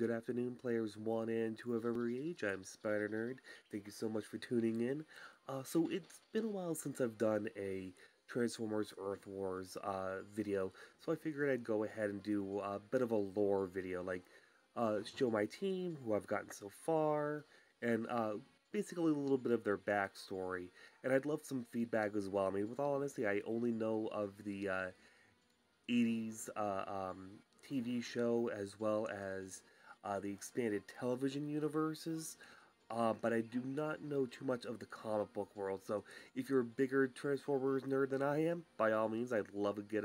Good afternoon, players one and two of every age. I'm Spider Nerd. Thank you so much for tuning in. So it's been a while since I've done a Transformers Earth Wars video, so I figured I'd go ahead and do a bit of a lore video, like show my team, who I've gotten so far, and basically a little bit of their backstory. And I'd love some feedback as well. I mean, with all honesty, I only know of the 80s TV show as well as the expanded television universes, but I do not know too much of the comic book world. So if you're a bigger Transformers nerd than I am, by all means, I'd love to get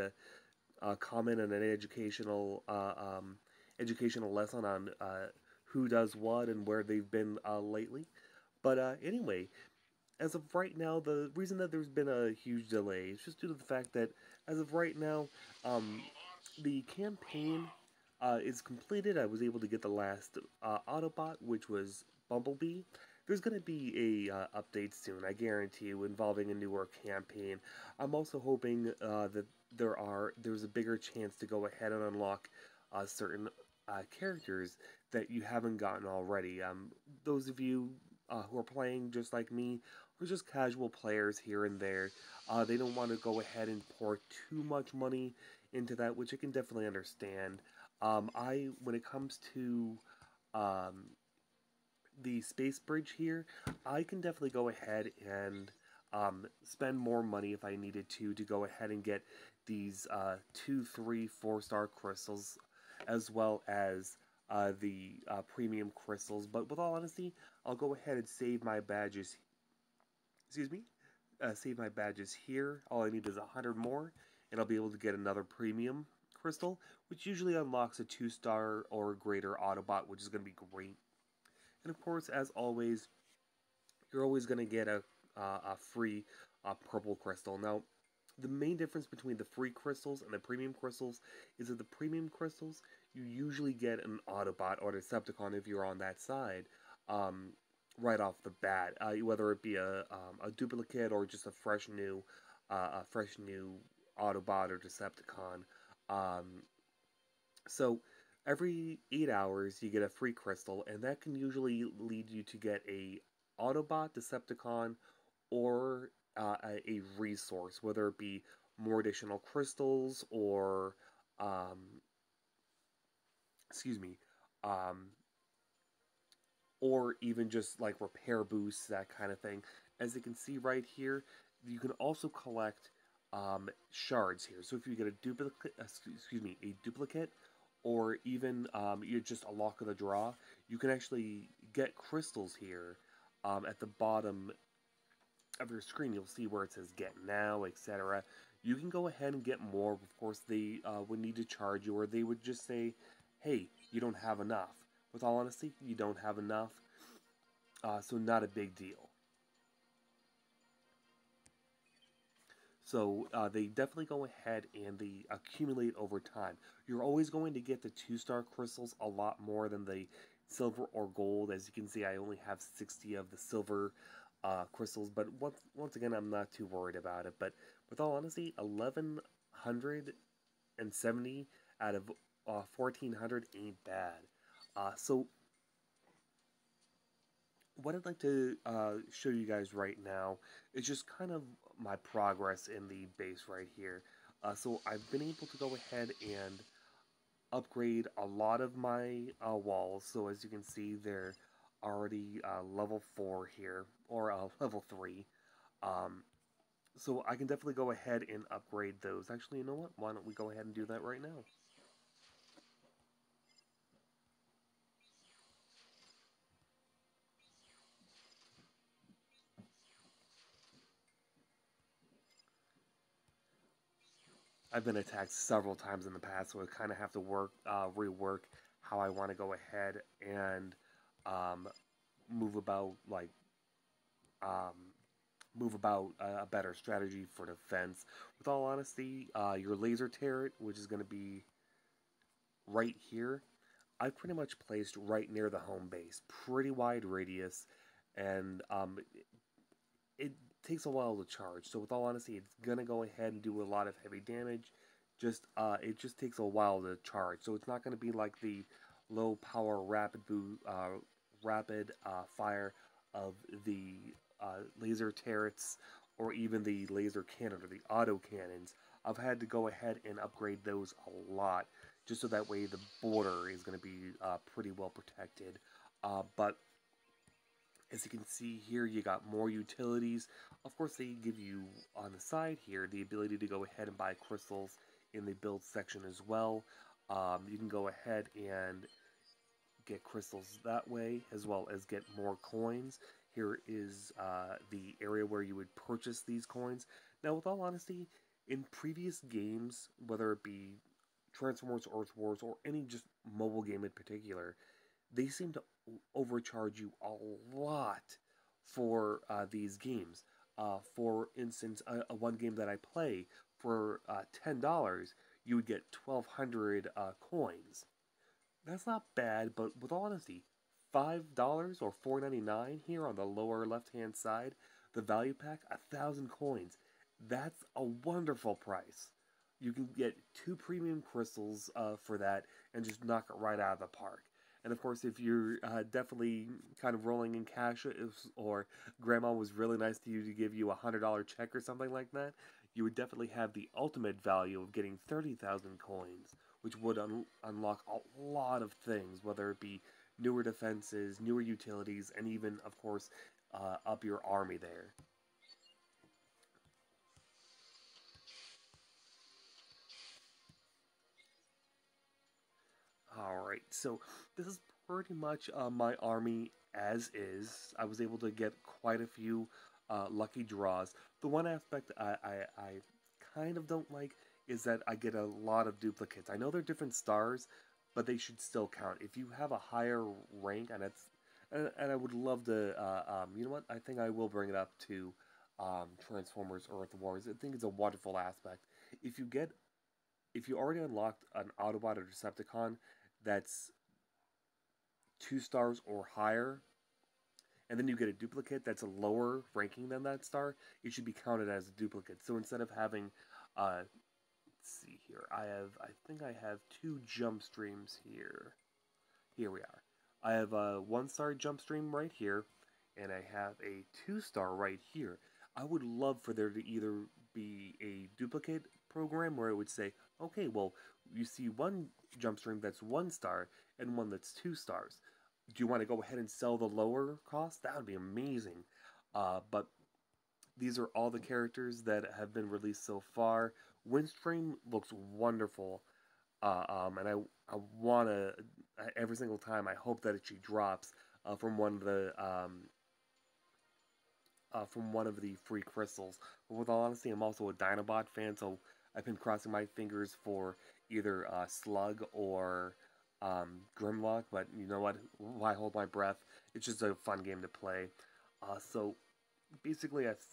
a comment and an educational lesson on who does what and where they've been lately. But anyway, as of right now, the reason that there's been a huge delay is just due to the fact that, as of right now, um, the campaign is completed. I was able to get the last Autobot, which was Bumblebee. There's going to be a update soon, I guarantee you, involving a newer campaign. I'm also hoping that there's a bigger chance to go ahead and unlock certain characters that you haven't gotten already. Those of you who are playing just like me, or just casual players here and there, they don't want to go ahead and pour too much money into that, which I can definitely understand. When it comes to um, the space bridge here, I can definitely go ahead and spend more money if I needed to go ahead and get these 2, 3, 4-star crystals, as well as the premium crystals. But with all honesty, I'll go ahead and save my badges. Excuse me, save my badges here. All I need is 100 more, and I'll be able to get another premium crystal, which usually unlocks a 2-star or greater Autobot, which is going to be great. And of course, as always, you're always going to get a free purple crystal. Now, the main difference between the free crystals and the premium crystals is that the premium crystals, you usually get an Autobot or Decepticon if you're on that side, right off the bat, whether it be a duplicate or just a fresh new Autobot or Decepticon. So every 8 hours you get a free crystal, and that can usually lead you to get a Autobot, Decepticon, or a resource, whether it be more additional crystals or excuse me, um, or even just like repair boosts, that kind of thing. As you can see right here, you can also collect shards here. So if you get a duplicate, a duplicate, or even you're just a lock of the draw, you can actually get crystals here at the bottom of your screen. You'll see where it says "Get Now," etc. You can go ahead and get more. Of course, they would need to charge you, or they would just say, "Hey, you don't have enough." With all honesty, you don't have enough, so not a big deal. So they definitely go ahead and they accumulate over time. You're always going to get the 2-star crystals a lot more than the silver or gold. As you can see, I only have 60 of the silver crystals, but once again, I'm not too worried about it. But with all honesty, 1170 out of 1400 ain't bad. So what I'd like to show you guys right now is just kind of my progress in the base right here. So I've been able to go ahead and upgrade a lot of my walls. So as you can see, they're already level 4 here, or level 3. Um, so I can definitely go ahead and upgrade those. Actually, you know what? Why don't we go ahead and do that right now? I've been attacked several times in the past, so I kind of have to rework how I want to go ahead and um, move about, like um, move about a better strategy for defense. With all honesty, your laser turret, which is going to be right here, I've pretty much placed right near the home base, pretty wide radius, and it takes a while to charge. So with all honesty, it's gonna go ahead and do a lot of heavy damage. Just it just takes a while to charge. So it's not gonna be like the low power rapid fire of the laser turrets, or even the laser cannon or the auto cannons. I've had to go ahead and upgrade those a lot, just so that way the border is going to be pretty well protected. But as you can see here, you got more utilities. Of course, they give you on the side here the ability to go ahead and buy crystals in the build section as well. You can go ahead and get crystals that way, as well as get more coins. Here is the area where you would purchase these coins. Now, with all honesty, in previous games, whether it be Transformers, Earth Wars, or any just mobile game in particular, they seem to overcharge you a lot for these games. For instance, one game that I play for $10, you would get 1,200 coins. That's not bad, but with all honesty, $5 or $4.99 here on the lower left-hand side, the value pack, 1,000 coins. That's a wonderful price. You can get 2 premium crystals for that and just knock it right out of the park. And of course, if you're definitely kind of rolling in cash, or grandma was really nice to you to give you a $100 check or something like that, you would definitely have the ultimate value of getting 30,000 coins, which would unlock a lot of things, whether it be newer defenses, newer utilities, and even, of course, up your army there. Alright, so this is pretty much my army as is. I was able to get quite a few lucky draws. The one aspect I kind of don't like is that I get a lot of duplicates. I know they're different stars, but they should still count. If you have a higher rank, and I would love to, you know what? I think I will bring it up to Transformers Earth Wars. I think it's a wonderful aspect. If you get, if you already unlocked an Autobot or Decepticon that's 2 stars or higher, and then you get a duplicate that's a lower ranking than that star, it should be counted as a duplicate. So instead of having, let's see here, I think I have 2 jump streams here. Here we are. I have a 1 star jump stream right here, and I have a 2 star right here. I would love for there to either be a duplicate program where it would say, okay, well, you see one jump stream that's 1 star and one that's 2 stars. Do you want to go ahead and sell the lower cost? That would be amazing. But these are all the characters that have been released so far. Windstream looks wonderful. And I want to, every single time, I hope that she drops from one of the free crystals. But with all honesty, I'm also a Dinobot fan, so I've been crossing my fingers for either Slug or Grimlock. But you know what? Why hold my breath? It's just a fun game to play. So basically, I have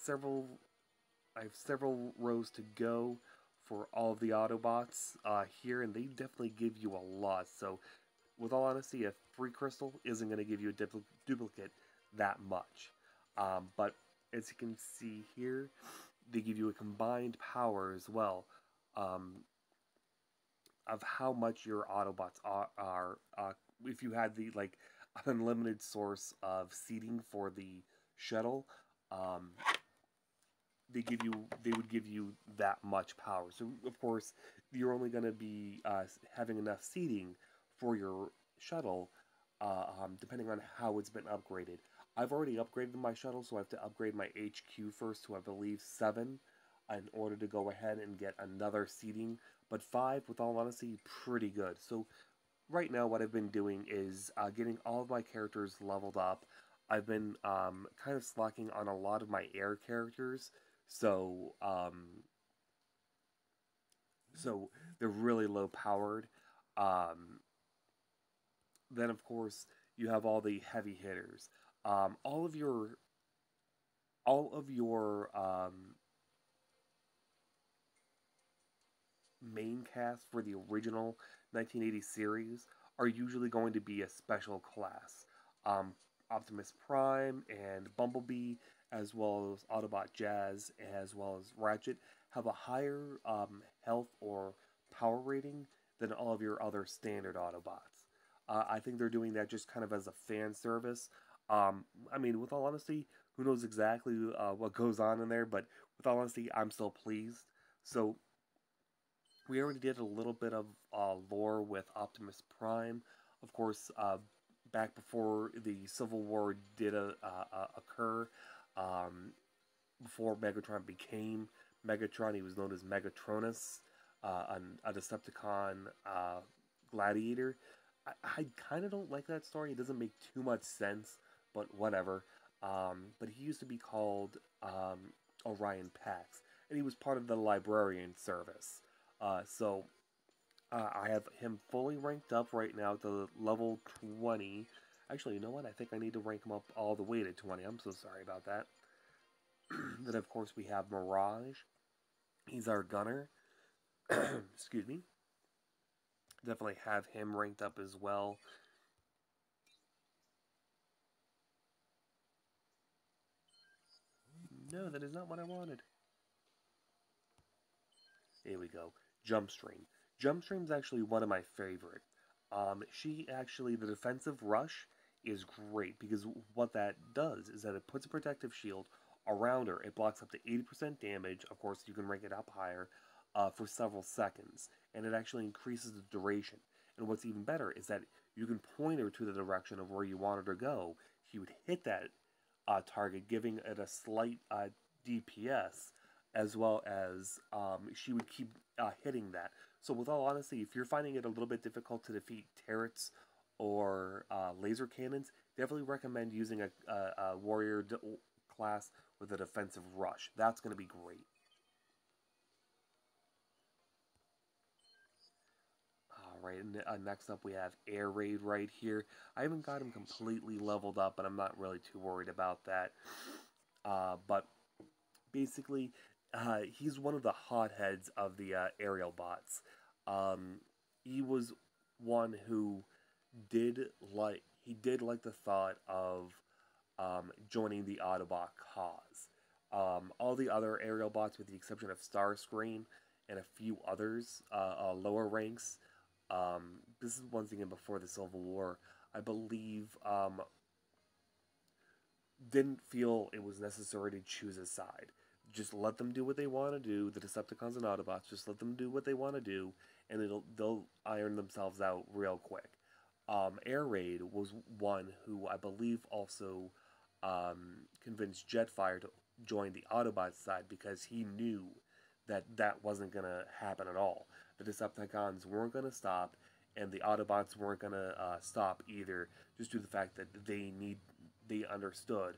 several rows to go for all of the Autobots here, and they definitely give you a lot. So, with all honesty, a free crystal isn't going to give you a duplicate that much. But as you can see here, they give you a combined power as well, of how much your Autobots are. If you had the like unlimited source of seating for the shuttle, um, they would give you that much power. So of course you're only going to be having enough seating for your shuttle, depending on how it's been upgraded. I've already upgraded my shuttle, so I have to upgrade my HQ first to, I believe, 7 in order to go ahead and get another seating. But 5, with all honesty, pretty good. So right now what I've been doing is getting all of my characters leveled up. I've been kind of slacking on a lot of my air characters, so so they're really low powered. Um, then of course you have all the heavy hitters. Um, all of your all of your main cast for the original 1980 series are usually going to be a special class. Um, Optimus Prime and Bumblebee, as well as Autobot Jazz, as well as Ratchet, have a higher health or power rating than all of your other standard Autobots. I think they're doing that just kind of as a fan service. I mean, with all honesty, who knows exactly what goes on in there, but with all honesty, I'm still pleased. So we already did a little bit of lore with Optimus Prime. Of course, back before the Civil War did occur, um, before Megatron became Megatron, he was known as Megatronus, a Decepticon gladiator. I kind of don't like that story. It doesn't make too much sense, but whatever. But he used to be called Orion Pax, and he was part of the Librarian Service. So I have him fully ranked up right now to level 20. Actually, you know what? I think I need to rank him up all the way to 20. I'm so sorry about that. Then, of course, we have Mirage. He's our gunner. Excuse me. Definitely have him ranked up as well. No, that is not what I wanted. Here we go. Jumpstream. Jumpstream's actually one of my favorite. She actually, the defensive rush is great because what that does is that it puts a protective shield around her. It blocks up to 80% damage. Of course, you can rank it up higher for several seconds, and it actually increases the duration. And what's even better is that you can point her to the direction of where you want her to go. She would hit that target, giving it a slight DPS, as well as she would keep hitting that. So, with all honesty, if you're finding it a little bit difficult to defeat turrets or laser cannons, definitely recommend using a warrior class with a defensive rush. That's going to be great. Alright, and next up we have Air Raid right here. I haven't got him completely leveled up, but I'm not really too worried about that. But basically, he's one of the hotheads of the aerial bots. Um, he was one who did like the thought of joining the Autobot cause. All the other aerial bots, with the exception of Starscream and a few others, lower ranks. This is once again before the Civil War. I believe didn't feel it was necessary to choose a side. Just let them do what they want to do. The Decepticons and Autobots, just let them do what they want to do, and they'll iron themselves out real quick. Air Raid was one who I believe also convinced Jetfire to join the Autobots side because he knew that that wasn't gonna happen at all. The Decepticons weren't gonna stop, and the Autobots weren't gonna stop either. Just due to the fact that they understood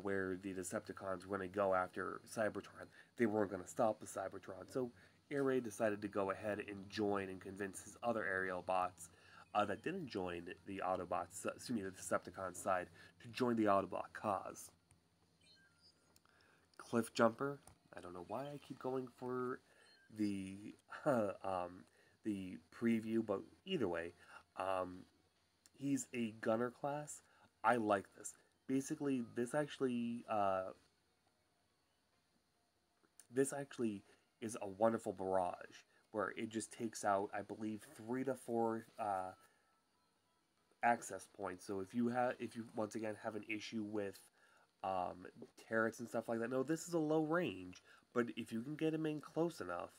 where the Decepticons were going to go after Cybertron. They weren't going to stop the Cybertron. So Air Raid decided to go ahead and join and convince his other aerial bots that didn't join the Autobots, excuse me, the Decepticon side, to join the Autobot cause. Cliff Jumper. I don't know why I keep going for the the preview, but either way, um, he's a gunner class. I like this. Basically, this actually is a wonderful barrage where it just takes out, I believe, 3 to 4 access points. So if you once again have an issue with turrets and stuff like that, no, this is a low range, but if you can get them in close enough,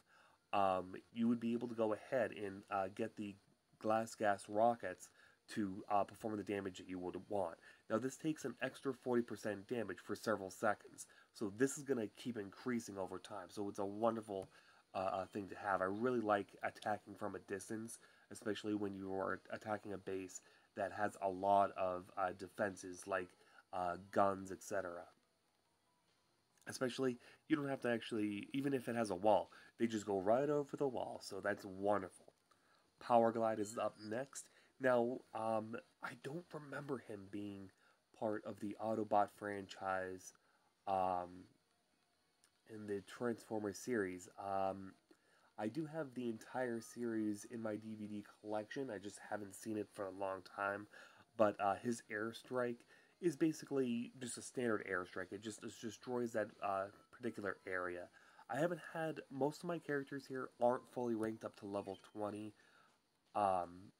you would be able to go ahead and get the glass gas rockets to perform the damage that you would want. Now this takes an extra 40% damage for several seconds, so this is going to keep increasing over time, so it's a wonderful thing to have. I really like attacking from a distance, especially when you are attacking a base that has a lot of defenses like guns, etc. Especially, you don't have to actually, even if it has a wall, they just go right over the wall, so that's wonderful. Power Glide is up next. Now, I don't remember him being part of the Autobot franchise um, in the Transformers series. I do have the entire series in my DVD collection. I just haven't seen it for a long time. But his airstrike is basically just a standard airstrike. It destroys that particular area. I haven't had most of my characters here aren't fully ranked up to level 20. Um,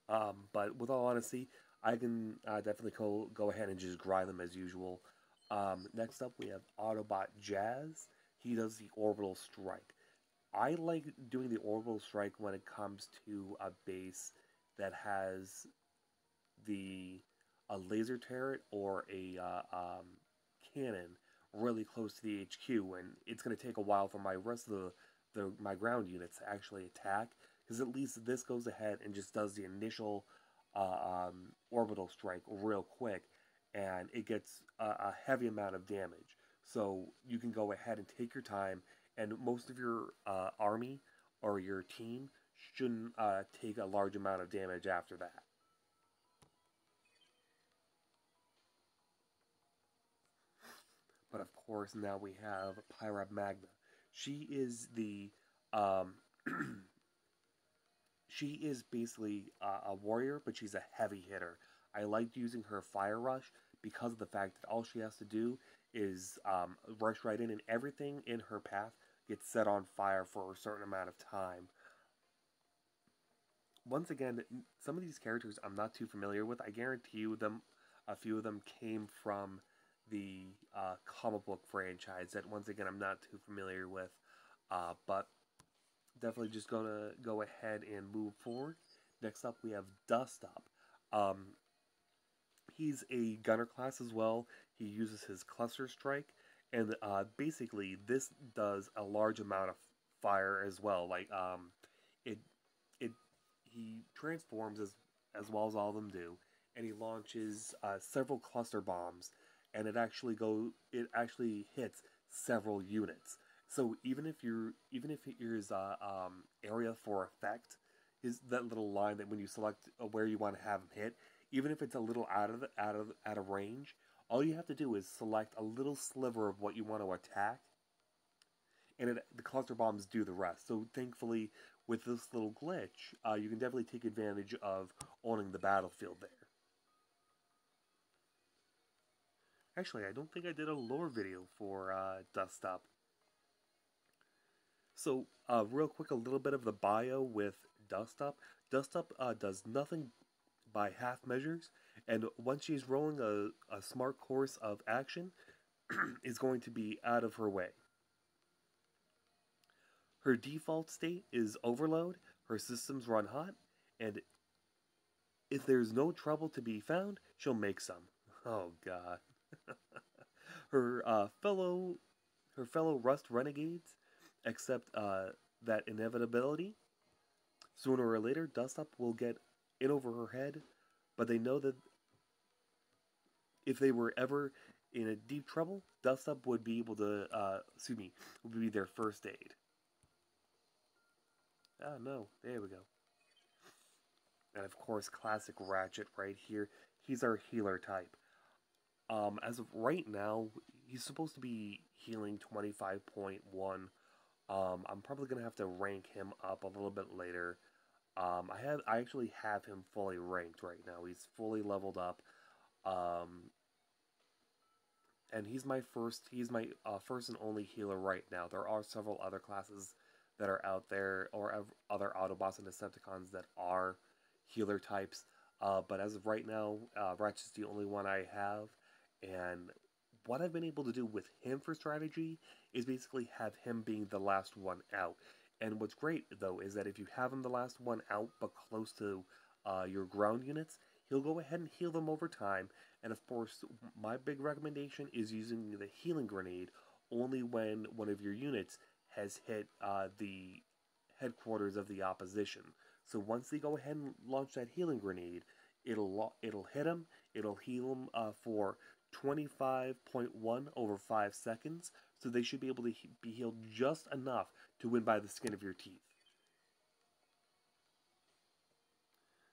But with all honesty, I can definitely go ahead and just grind them as usual. Next up, we have Autobot Jazz. He does the Orbital Strike. I like doing the Orbital Strike when it comes to a base that has the a laser turret or a cannon really close to the HQ, and it's going to take a while for my rest of my ground units to actually attack. Because at least this goes ahead and just does the initial orbital strike real quick, and it gets a heavy amount of damage. So you can go ahead and take your time, and most of your army or your team shouldn't take a large amount of damage after that. But of course, now we have Pyra Magna. She is the um, she is basically a warrior, but she's a heavy hitter. I liked using her Fire Rush because of the fact that all she has to do is rush right in, and everything in her path gets set on fire for a certain amount of time. Once again, some of these characters I'm not too familiar with. I guarantee you them, a few of them came from the comic book franchise that once again I'm not too familiar with. But definitely just gonna go ahead and move forward. Next up, we have Dust Up. Um, he's a gunner class as well. He uses his cluster strike, and basically this does a large amount of fire as well. Like it it he transforms as well as all of them do, and he launches several cluster bombs, and it actually hits several units. So even if his area for effect is that little line that when you select where you want to have him hit, even if it's a little out of range, all you have to do is select a little sliver of what you want to attack, and the cluster bombs do the rest. So thankfully, with this little glitch, you can definitely take advantage of owning the battlefield there. Actually, I don't think I did a lore video for Dust Up. So, real quick, a little bit of the bio with Dust Up. Dust Up does nothing by half measures, and once she's rolling a smart course of action, is going to be out of her way. Her default state is overload, her systems run hot, and if there's no trouble to be found, she'll make some. Oh god. her her fellow Rust renegades accept that inevitability. Sooner or later, Dust Up will get in over her head, but they know that if they were ever in a deep trouble, Dust Up would be able to, excuse me, would be their first aid. Ah, no, there we go. And of course, classic Ratchet right here. He's our healer type. As of right now, he's supposed to be healing 25.1. I'm probably gonna have to rank him up a little bit later. I actually have him fully ranked right now. He's fully leveled up. Um, and he's my first and only healer right now. There are several other classes that are out there, or other Autobots and Decepticons that are healer types. But as of right now, Ratchet's the only one I have, and what I've been able to do with him for strategy is basically have him being the last one out. And what's great though is that if you have him the last one out but close to your ground units, he'll go ahead and heal them over time. And of course, my big recommendation is using the healing grenade only when one of your units has hit the headquarters of the opposition. So once they go ahead and launch that healing grenade, it'll hit them. It'll heal them for 25.1 over 5 seconds. So they should be able to be healed just enough to win by the skin of your teeth.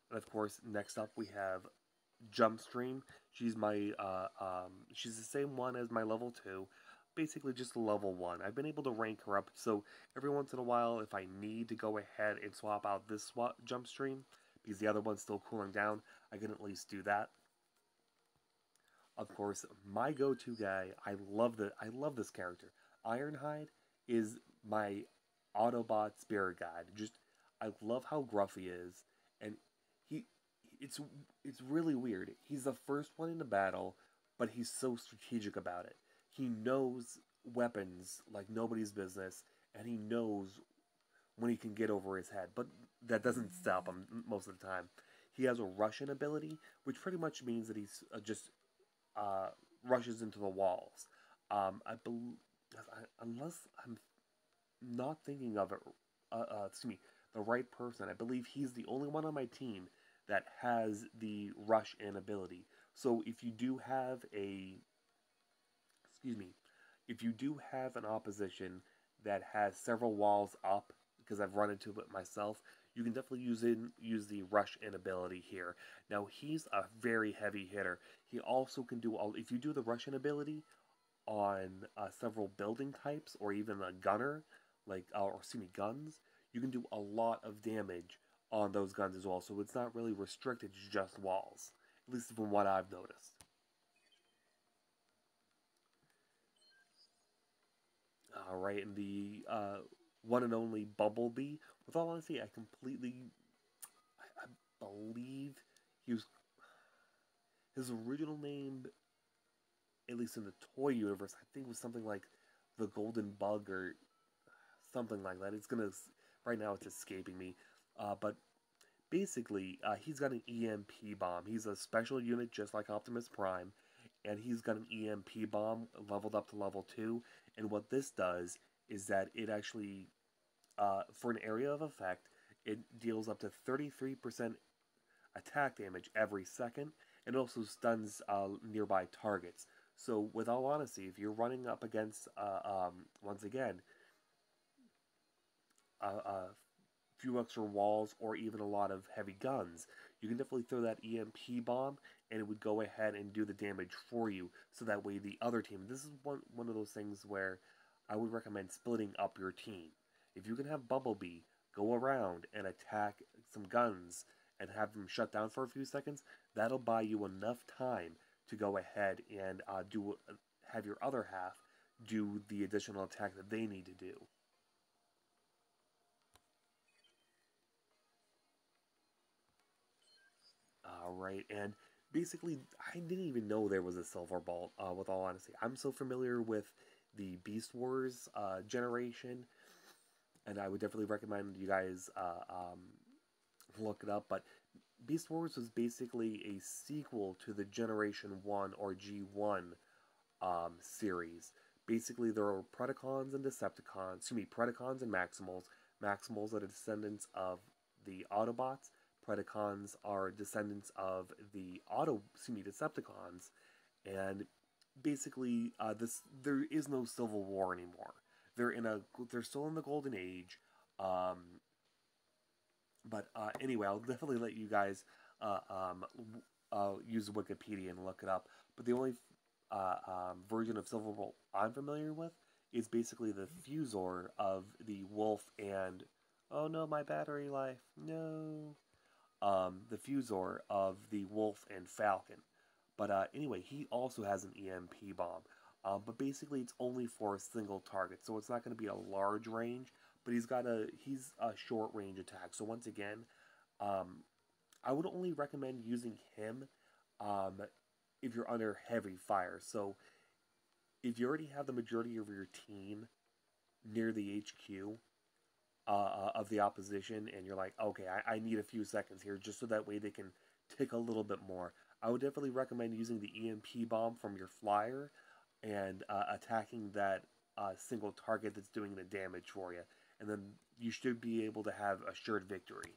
And of course, next up we have Jumpstream. She's the same one as my level 2, basically just a level 1. I've been able to rank her up, so every once in a while, if I need to go ahead and swap out this Jumpstream, because the other one's still cooling down, I can at least do that. Of course, my go-to guy, I love this character. Ironhide is my Autobot spirit guide. Just I love how gruff he is, and he it's it's really weird. He's the first one in the battle, but he's so strategic about it. He knows weapons like nobody's business, and he knows when he can get over his head. But that doesn't stop him most of the time. He has a Russian ability, which pretty much means that he's just uh, rushes into the walls. I believe, unless I'm not thinking of it, excuse me, the right person. I believe he's the only one on my team that has the rush in ability. So if you do have a, excuse me, if you do have an opposition that has several walls up, because I've run into it myself, you can definitely use the rush in ability here. Now he's a very heavy hitter. He also can do all. If you do the rush in ability on several building types or even a gunner, like or excuse me, guns, you can do a lot of damage on those guns as well. So it's not really restricted to just walls, at least from what I've noticed. All right, and the one and only Bumblebee. With all honesty, I believe he was his original name, at least in the toy universe. I think was something like the Golden Bug or something like that. It's gonna right now it's escaping me, but basically he's got an EMP bomb. He's a special unit just like Optimus Prime, and he's got an EMP bomb leveled up to level 2. And what this does is that it actually, for an area of effect, it deals up to 33% attack damage every second, and also stuns nearby targets. So, with all honesty, if you're running up against, once again, a few extra walls or even a lot of heavy guns, you can definitely throw that EMP bomb and it would go ahead and do the damage for you. So that way the other team, this is one of those things where I would recommend splitting up your team. If you can have Bumblebee go around and attack some guns and have them shut down for a few seconds, that'll buy you enough time to go ahead and have your other half do the additional attack that they need to do. Right, and basically, I didn't even know there was a Silver Bolt. With all honesty, I'm so familiar with the Beast Wars generation, and I would definitely recommend you guys look it up. But Beast Wars was basically a sequel to the Generation One or G1 series. Basically, there are Predacons and Decepticons. Excuse me, Predacons and Maximals. Maximals are the descendants of the Autobots. Predacons are descendants of the excuse me, Decepticons, and basically, this there is no Civil War anymore. They're still in the Golden Age, um, but anyway, I'll definitely let you guys use Wikipedia and look it up. But the only version of Silverbolt I'm familiar with is basically the Fusor of the Wolf and oh no, my battery life no the Fusor of the Wolf and Falcon. But anyway, he also has an EMP bomb. But basically, it's only for a single target, so it's not going to be a large range. But he's a short range attack. So once again, um, I would only recommend using him um, if you're under heavy fire. So if you already have the majority of your team near the HQ, of the opposition, and you're like, okay, I need a few seconds here just so that way they can tick a little bit more. I would definitely recommend using the EMP bomb from your flyer and attacking that single target that's doing the damage for you, and then you should be able to have assured victory.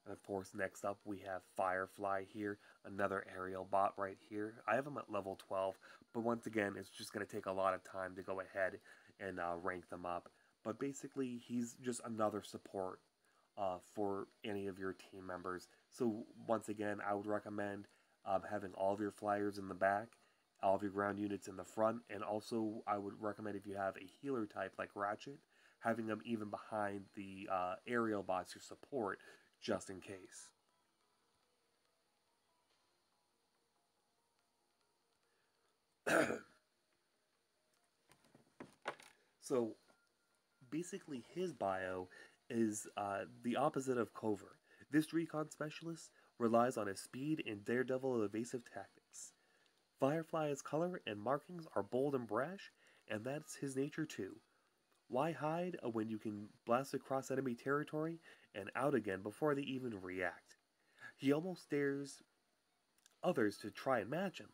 And of course, next up we have Firefly here, another aerial bot right here. I have him at level 12, but once again, it's just going to take a lot of time to go ahead and rank them up. But basically, he's just another support for any of your team members. So once again, I would recommend having all of your flyers in the back, all of your ground units in the front, and also I would recommend if you have a healer type like Ratchet, having them even behind the aerial bots your support, just in case. So basically, his bio is the opposite of covert. This recon specialist relies on his speed and daredevil evasive tactics. Firefly's color and markings are bold and brash, and that's his nature too. Why hide when you can blast across enemy territory and out again before they even react? He almost dares others to try and match him,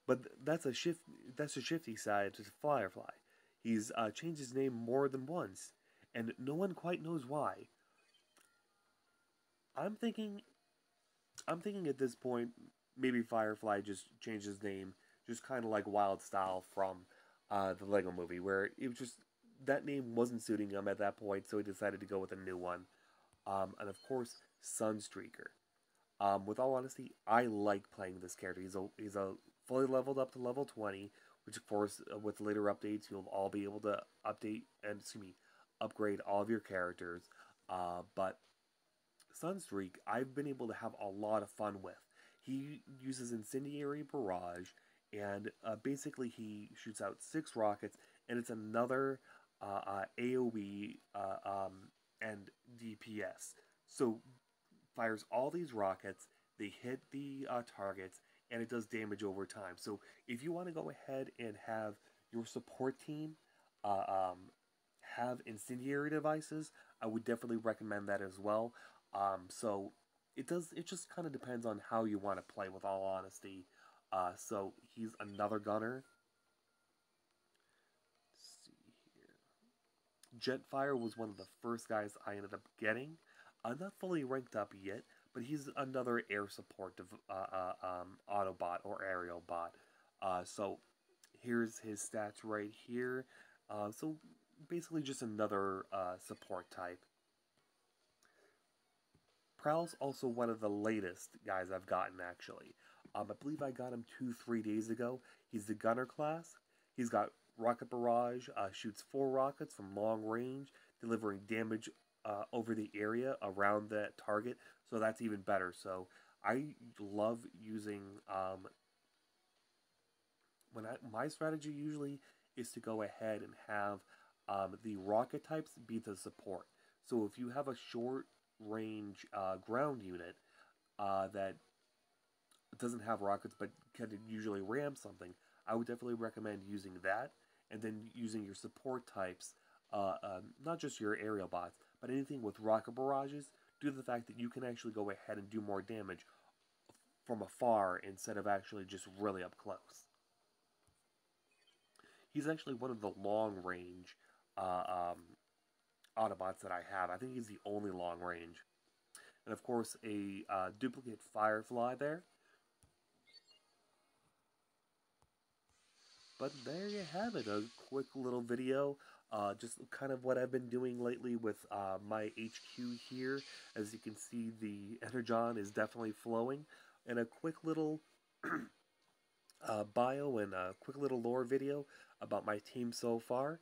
but that's a shifty side to Firefly. He's changed his name more than once, and no one quite knows why. I'm thinking I'm thinking at this point maybe Firefly just changed his name, just kind of like Wild Style from the Lego Movie, where it was just that name wasn't suiting him at that point, so he decided to go with a new one. And of course, Sunstreaker. With all honesty, I like playing this character. He's a fully leveled up to level 20, which of course with later updates you'll all be able to update and excuse me, upgrade all of your characters. But Sunstreak, I've been able to have a lot of fun with. He uses Incendiary Barrage, and basically he shoots out 6 rockets, and it's another AoE and DPS. So fires all these rockets, they hit the targets, and it does damage over time. So if you want to go ahead and have your support team uh, um, have incendiary devices, I would definitely recommend that as well. So it just kind of depends on how you want to play, with all honesty. So he's another gunner. Let's see here. Jetfire was one of the first guys I ended up getting. Not fully ranked up yet, but he's another air support Autobot or aerial bot. So here's his stats right here. So basically just another support type. Prowl's also one of the latest guys I've gotten, actually. I believe I got him 2, 3 days ago. He's the gunner class. He's got rocket barrage, shoots 4 rockets from long range, delivering damage over the area around that target. So that's even better. So I love using my strategy usually is to go ahead and have the rocket types be the support. So if you have a short range ground unit that doesn't have rockets but can usually ram something, I would definitely recommend using that, and then using your support types, not just your aerial bots, but anything with rocket barrages, due to the fact that you can actually go ahead and do more damage from afar instead of actually just really up close. He's actually one of the long range Autobots that I have. I think he's the only long range. And of course, a duplicate Firefly there. But there you have it, a quick little video. Just kind of what I've been doing lately with my HQ here. As you can see, the Energon is definitely flowing. And a quick little bio and a quick little lore video about my team so far.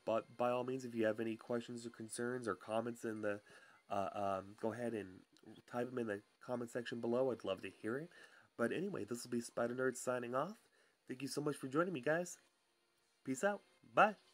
But by all means, if you have any questions or concerns or comments in the, go ahead and type them in the comment section below. I'd love to hear it. But anyway, this will be Spider Nerd signing off. Thank you so much for joining me, guys. Peace out. Bye.